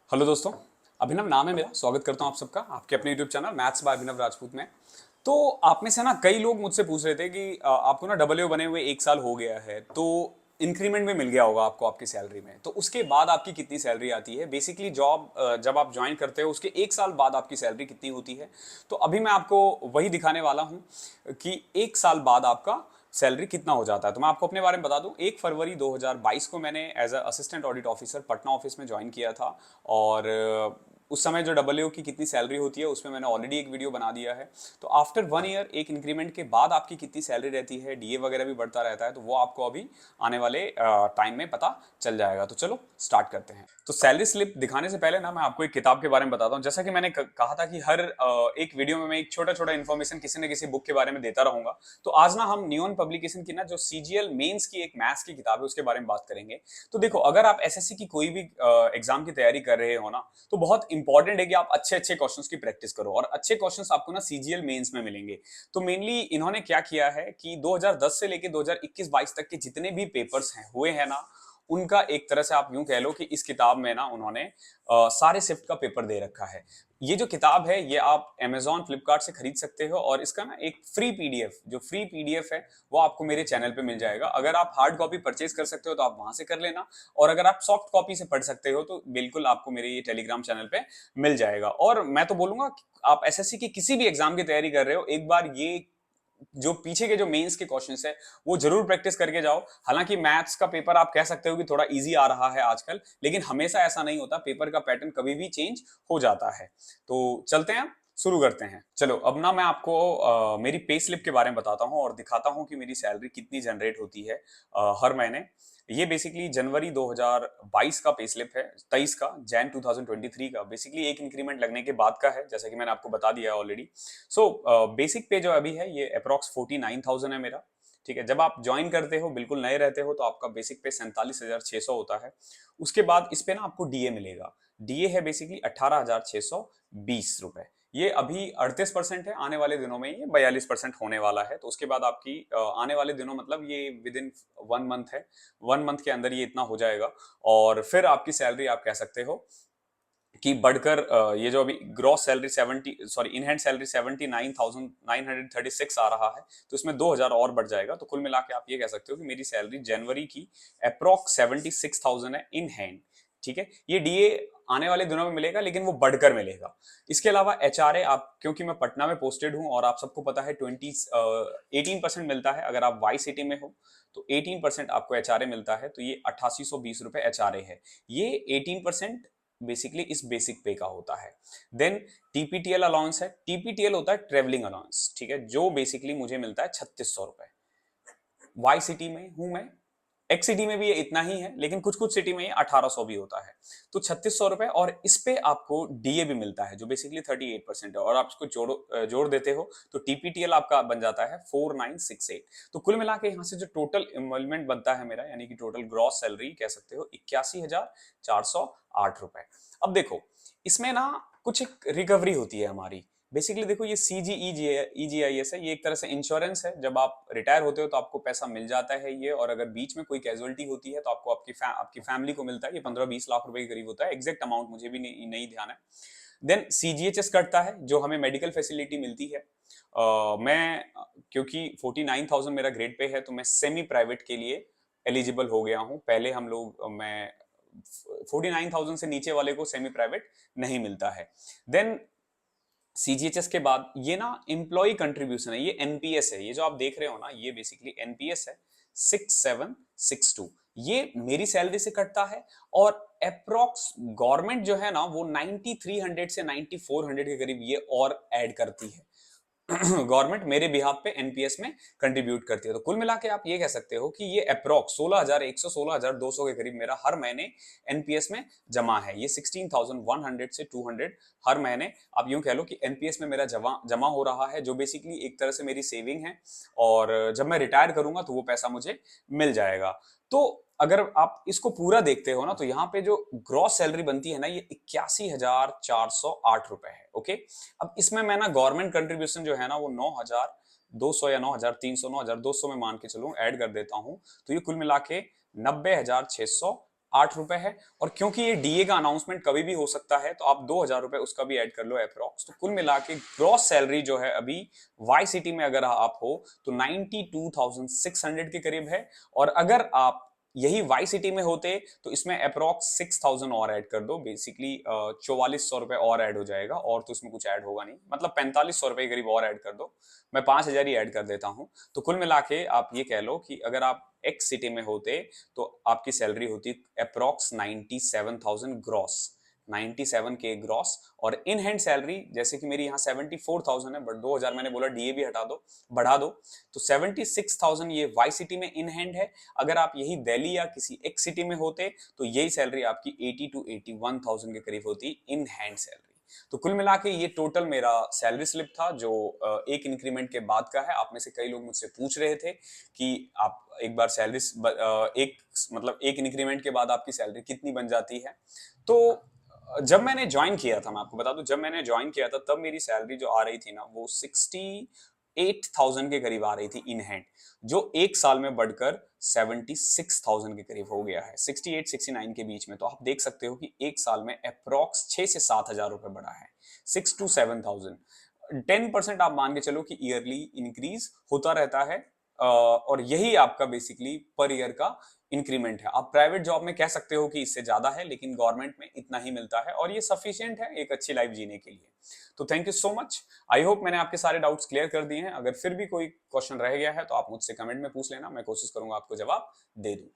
Hello दोस्तों। अभिनव नाम है मेरा। स्वागत करता हूं आप सबका आपके अपने यूट्यूब चैनल मैथ्स बाय अभिनव राजपूत में। तो आप में से ना कई लोग मुझसे पूछ रहे थे कि आपको ना डबल बने हुए 1 साल हो गया है, तो इंक्रीमेंट में मिल गया होगा आपको आपकी सैलरी में, तो उसके बाद आपकी कितनी सैलरी आती है। बेसिकली जॉब जब आप ज्वाइन करते हो उसके 1 साल बाद आपकी सैलरी कितनी होती है। तो अभी मैं आपको वही दिखाने वाला हूं कि 1 साल बाद आपका सैलरी कितना हो जाता है। तो मैं आपको अपने बारे में बता दूं, 1 फरवरी 2022 को मैंने as a assistant audit officer Patna office में ज्वाइन किया था। और उस समय जो डब्ल्यू की कितनी सैलरी होती है उसमें मैंने ऑलरेडी एक वीडियो बना दिया है। तो आफ्टर 1 ईयर एक इंक्रीमेंट के बाद आपकी कितनी सैलरी रहती है, डीए वगैरह भी बढ़ता रहता है, तो वो आपको अभी आने वाले टाइम में पता चल जाएगा। तो चलो स्टार्ट करते हैं। तो सैलरी स्लिप दिखाने से पहले ना मैं आपको एक किताब के बारे में बताता हूँ। जैसा कि मैंने कहा था कि हर एक वीडियो में मैं एक छोटा छोटा इन्फॉर्मेशन किसी न किसी बुक के बारे में देता रहूंगा। तो आज ना हम नियॉन पब्लिकेशन की ना जो सीजीएल मेंस की एक मैथ्स की किताब है उसके बारे में बात करेंगे। तो देखो, अगर आप एसएससी की कोई भी एग्जाम की तैयारी कर रहे हो ना, तो बहुत इंपॉर्टेंट है कि आप अच्छे अच्छे क्वेश्चंस की प्रैक्टिस करो। और अच्छे क्वेश्चंस आपको ना सीजीएल मेंस में मिलेंगे। तो मेनली इन्होंने क्या किया है कि 2010 से लेके 2021-22 तक के जितने भी पेपर्स हैं हुए हैं ना, उनका एक तरह से आप यूं कह लो कि इस किताब में ना उन्होंने सारे शिफ्ट का पेपर दे रखा है। ये जो किताब है ये आप Amazon फ्लिपकार्ट से खरीद सकते हो, और इसका ना एक फ्री पीडीएफ, जो फ्री पीडीएफ है वो आपको मेरे चैनल पे मिल जाएगा। अगर आप हार्ड कॉपी परचेज कर सकते हो तो आप वहां से कर लेना, और अगर आप सॉफ्ट कॉपी से पढ़ सकते हो तो बिल्कुल आपको मेरे ये टेलीग्राम चैनल पे मिल जाएगा। और मैं तो बोलूंगा आप एसएससी की किसी भी एग्जाम की तैयारी कर रहे हो, एक बार ये जो पीछे के जो मेंस के क्वेश्चंस है वो जरूर प्रैक्टिस करके जाओ। हालांकि मैथ्स का पेपर आप कह सकते हो कि थोड़ा इजी आ रहा है आजकल, लेकिन हमेशा ऐसा नहीं होता, पेपर का पैटर्न कभी भी चेंज हो जाता है। तो चलते हैं, शुरू करते हैं। चलो अब ना मैं आपको मेरी पे स्लिप के बारे में बताता हूँ और दिखाता हूँ कि मेरी सैलरी कितनी जनरेट होती है हर महीने। ये बेसिकली जनवरी 2022 का पे स्लिप है, 23 का जैन 2023 का। बेसिकली एक इंक्रीमेंट लगने के बाद का है, जैसा कि मैंने आपको बता दिया है ऑलरेडी। सो बेसिक पे जो अभी है ये अप्रॉक्स 49,000 है मेरा। ठीक है, जब आप ज्वाइन करते हो, बिल्कुल नए रहते हो, तो आपका बेसिक पे 47,600 होता है। उसके बाद इस पे ना आपको डीए मिलेगा। डीए है बेसिकली 18,620 रुपए। ये अभी 38% है, आने वाले दिनों में ये 42% होने वाला है। तो उसके बाद आपकी आने वाले दिनों मतलब ये विद इन 1 मंथ है, 1 मंथ के अंदर ये इतना हो जाएगा। और फिर आपकी सैलरी आप कह सकते हो कि बढ़कर ये जो अभी gross salary in hand salary 79,936 आ रहा है, तो इसमें 2,000 और बढ़ जाएगा। तो कुल मिला के आप ये कह सकते हो कि मेरी सैलरी जनवरी की अप्रॉक्स 76,000 है इन हैंड। ठीक है, ये डीए आने वाले दिनों में मिलेगा, लेकिन वो बढ़कर मिलेगा। इसके अलावा एचआरए, आप क्योंकि मैं पटना में पोस्टेड हूं और आप सबको पता है 18% मिलता है अगर आप वाई सिटी में हो, तो 18% आपको एचआरए मिलता है। तो ये 8820 रुपए एचआरए है। ये 18% बेसिकली इस बेसिक पे का होता है। देन टीपीटीएल अलाउंस है। टीपीटीएल होता है ट्रेवलिंग अलाउंस, ठीक है, जो बेसिकली मुझे मिलता है 3600 रुपए। वाई सिटी में हूं मैं, एक्स सिटी में भी ये इतना ही है, लेकिन कुछ कुछ सिटी में ये 1800 भी होता है। तो 3600 रुपए, और इस पे आपको डीए भी मिलता है जो बेसिकली 38% है, और आप इसको जोड़ देते हो तो टीपीटीएल आपका बन जाता है 4968। तो कुल मिला के यहाँ से जो टोटल इन्वॉल्वमेंट बनता है मेरा, यानी कि टोटल ग्रॉस सैलरी कह सकते हो 81,408 रुपए। अब देखो, इसमें ना कुछ एक रिकवरी होती है हमारी। बेसिकली देखो, ये CGEGIS है, ये एक तरह से इंश्योरेंस है। जब आप रिटायर होते हो तो आपको पैसा मिल जाता है ये, और अगर बीच में कोई कैजुअलिटी होती है तो आपको आपकी फैमिली को मिलता है। ये 15-20 लाख रुपए के करीब होता है, एग्जैक्ट अमाउंट मुझे भी नहीं ध्यान है। देन सीजीएचएस कटता है, जो हमें मेडिकल फैसिलिटी मिलती है। मैं क्योंकि 49,000 मेरा ग्रेड पे है, तो मैं सेमी प्राइवेट के लिए एलिजिबल हो गया हूं। पहले हम लोग मैं 49,000 से नीचे वाले को सेमी प्राइवेट नहीं मिलता है। देन सीजीएचएस के बाद ये ना एम्प्लॉय कंट्रीब्यूशन है, ये एनपीएस है। ये जो आप देख रहे हो ना, ये बेसिकली एनपीएस है 6762। ये मेरी सैलरी से कटता है, और अप्रोक्स गवर्नमेंट जो है ना वो 9300 से 9400 के करीब ये और ऐड करती है। गवर्नमेंट मेरे बिहाफ पे एनपीएस में कंट्रीब्यूट करती है। तो कुल मिला के आप ये कह सकते हो कि ये अप्रोक्स 16,100 16,200 के करीब मेरा हर महीने एनपीएस में जमा है। ये 16,100 से 200 हर महीने आप यूं कह लो कि एनपीएस में मेरा जमा हो रहा है, जो बेसिकली एक तरह से मेरी सेविंग है। और जब मैं रिटायर करूंगा तो वो पैसा मुझे मिल जाएगा। तो अगर आप इसको पूरा देखते हो ना, तो यहाँ पे जो ग्रॉस सैलरी बनती है ना, ये 81,408 रुपए है। ओके, अब इसमें मैं ना गवर्नमेंट कंट्रीब्यूशन जो है ना वो 9,200 या 9,300 9,200 में मान के चलूं, ऐड कर देता हूं, तो ये कुल मिला के 90,600 8 रुपए है। और क्योंकि ये डीए का अनाउंसमेंट कभी भी हो सकता है, तो आप 2,000 रुपए उसका भी ऐड कर लो अप्रोक्स। तो कुल मिला के ग्रॉस सैलरी जो है अभी वाई सिटी में अगर आप हो तो 92,600 के करीब है। और अगर आप यही वाई सिटी में होते तो इसमें अप्रोक्स 6,000 और ऐड कर दो, बेसिकली 4,400 रुपए और ऐड हो जाएगा, और तो इसमें कुछ ऐड होगा नहीं, मतलब 4,500 रुपए के करीब और ऐड कर दो। मैं 5,000 ही ऐड कर देता हूं। तो कुल मिला के आप ये कह लो कि अगर आप एक्स सिटी में होते तो आपकी सैलरी होती अप्रोक्स 97,000 ग्रॉस, 97 के ग्रॉस। और इन हैंड सैलरी जैसे कि मेरी यहाँ 74,000 है, बट 2,000 मैंने बोला डीए भी हटा दो, बढ़ा दो, तो 76,000 ये वाई सिटी में इन हैंड है। अगर आप यही दिल्ली या किसी एक सिटी में होते तो यही सैलरी आपकी 80 to 81,000 के करीब होती इन हैंड सैलरी। तो कुल मिला के ये टोटल मेरा सैलरी स्लिप था, जो एक इंक्रीमेंट के बाद का है। आप में से कई लोग मुझसे पूछ रहे थे कि आप एक बार सैलरी एक मतलब एक इंक्रीमेंट के बाद आपकी सैलरी कितनी बन जाती है। तो जब मैंने ज्वाइन किया था, मैं आपको बता दूं, जब मैंने ज्वाइन किया था तब मेरी सैलरी जो आ रही थी ना वो 68,000 के करीब आ रही थी इन हैंड, जो एक साल में बढ़कर 76,000 के करीब हो गया है, 68-69 के बीच में। तो आप देख सकते हो कि एक साल में अप्रोक्स 6 से 7 हजार रुपए बढ़ा है, 6 to 7,000। 10% आप मान के चलो कि ईयरली इंक्रीज होता रहता है। और यही आपका बेसिकली पर ईयर का इंक्रीमेंट है। आप प्राइवेट जॉब में कह सकते हो कि इससे ज्यादा है, लेकिन गवर्नमेंट में इतना ही मिलता है, और ये सफिशिएंट है एक अच्छी लाइफ जीने के लिए। तो thank you so much. I hope मैंने आपके सारे डाउट्स क्लियर कर दिए हैं। अगर फिर भी कोई क्वेश्चन रह गया है तो आप मुझसे कमेंट में पूछ लेना, मैं कोशिश करूंगा आपको जवाब दे दूं।